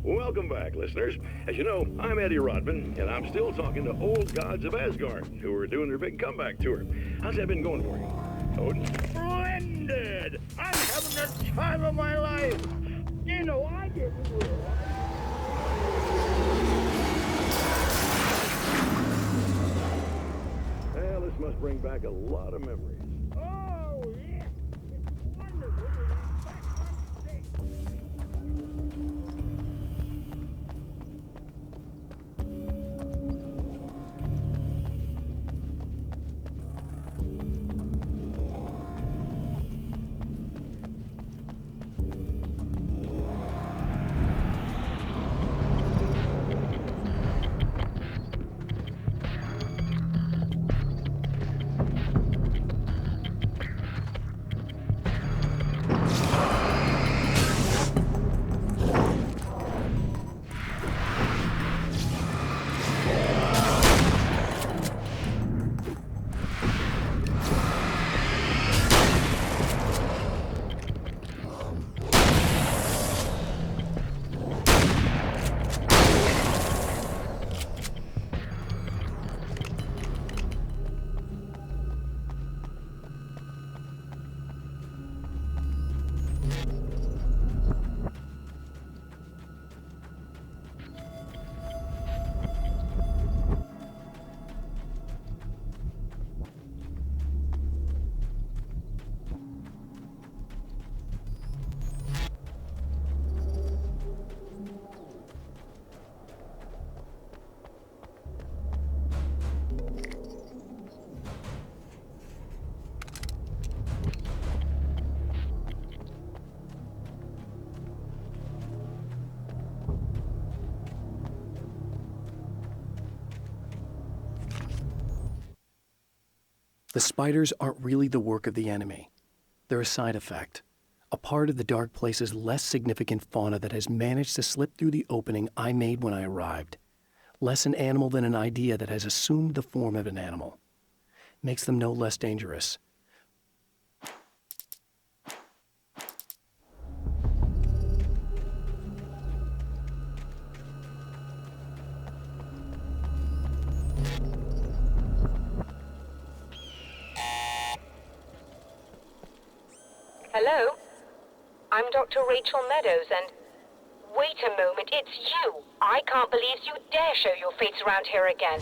Welcome back, listeners. As you know, I'm Eddie Rodman, and I'm still talking to old gods of Asgard, who are doing their big comeback tour. How's that been going for you, Odin? Splendid! I'm having the time of my life! You know, I didn't realize. Well, this must bring back a lot of memories. Oh, yeah! It's wonderful to be back on stage. The spiders aren't really the work of the enemy. They're a side effect, a part of the Dark Place's less significant fauna that has managed to slip through the opening I made when I arrived. Less an animal than an idea that has assumed the form of an animal. Makes them no less dangerous. Hello? I'm Dr. Rachel Meadows, and... Wait a moment, it's you! I can't believe you dare show your face around here again.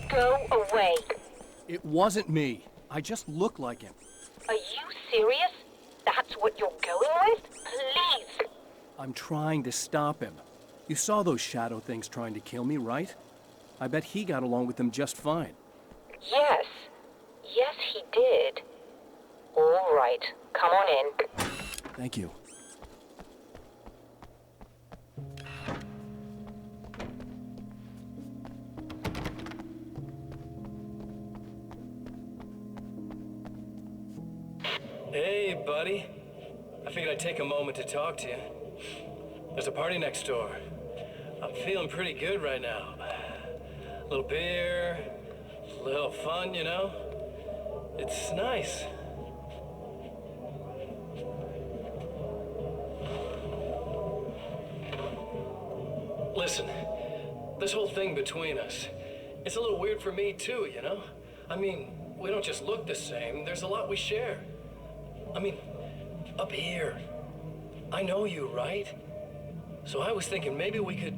Go away. It wasn't me. I just look like him. Are you serious? That's what you're going with? Please! I'm trying to stop him. You saw those shadow things trying to kill me, right? I bet he got along with them just fine. Yes. Yes, he did. All right. Come on in. Thank you. Hey, buddy. I figured I'd take a moment to talk to you. There's a party next door. I'm feeling pretty good right now. A little beer, a little fun, you know? It's nice. Listen, this whole thing between us, it's a little weird for me too, you know? I mean, we don't just look the same, there's a lot we share. I mean, up here, I know you, right? So I was thinking maybe we could...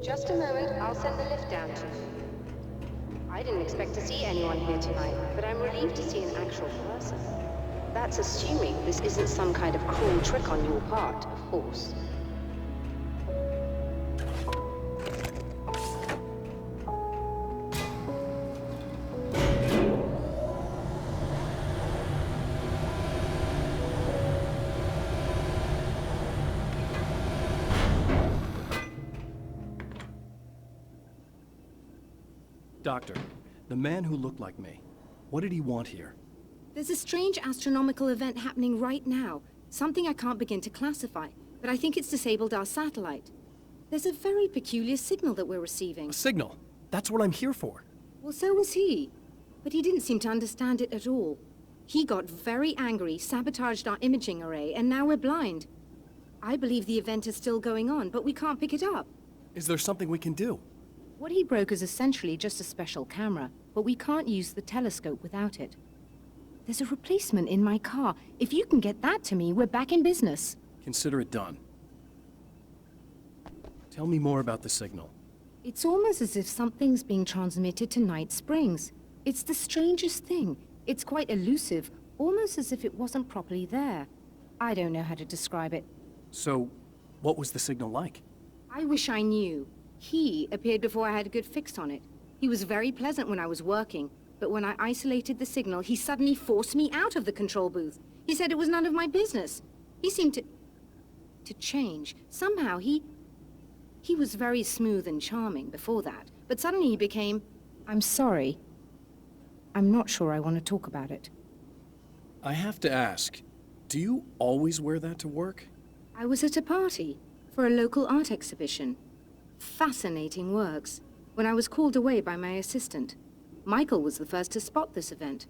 Just a moment, I'll send the lift down to you. I didn't expect to see anyone here tonight, but I'm relieved to see an actual person. That's assuming this isn't some kind of cruel trick on your part, of course. Doctor, the man who looked like me, what did he want here? There's a strange astronomical event happening right now. Something I can't begin to classify, but I think it's disabled our satellite. There's a very peculiar signal that we're receiving. A signal? That's what I'm here for. Well, so was he. But he didn't seem to understand it at all. He got very angry, sabotaged our imaging array, and now we're blind. I believe the event is still going on, but we can't pick it up. Is there something we can do? What he broke is essentially just a special camera, but we can't use the telescope without it. There's a replacement in my car. If you can get that to me, we're back in business. Consider it done. Tell me more about the signal. It's almost as if something's being transmitted to Night Springs. It's the strangest thing. It's quite elusive, almost as if it wasn't properly there. I don't know how to describe it. So, what was the signal like? I wish I knew. He appeared before I had a good fix on it. He was very pleasant when I was working, but when I isolated the signal, he suddenly forced me out of the control booth. He said it was none of my business. He seemed to change. Somehow he was very smooth and charming before that, but suddenly he became, I'm sorry. I'm not sure I want to talk about it. I have to ask, do you always wear that to work? I was at a party for a local art exhibition. Fascinating works, when I was called away by my assistant. Michael was the first to spot this event.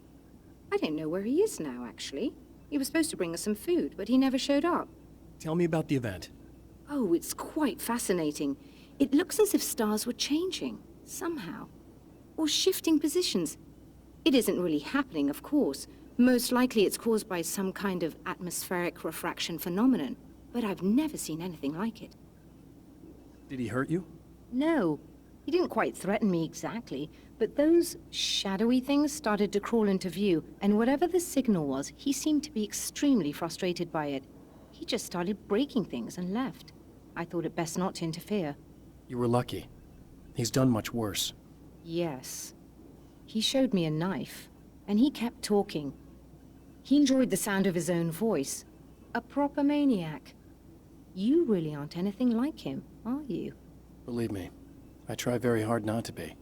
I don't know where he is now, actually. He was supposed to bring us some food, but he never showed up. Tell me about the event. Oh, it's quite fascinating. It looks as if stars were changing, somehow. Or shifting positions. It isn't really happening, of course. Most likely it's caused by some kind of atmospheric refraction phenomenon. But I've never seen anything like it. Did he hurt you? No. He didn't quite threaten me exactly, but those shadowy things started to crawl into view, and whatever the signal was, he seemed to be extremely frustrated by it. He just started breaking things and left. I thought it best not to interfere. You were lucky. He's done much worse. Yes. He showed me a knife, and he kept talking. He enjoyed the sound of his own voice. A proper maniac. You really aren't anything like him, are you? Believe me, I try very hard not to be.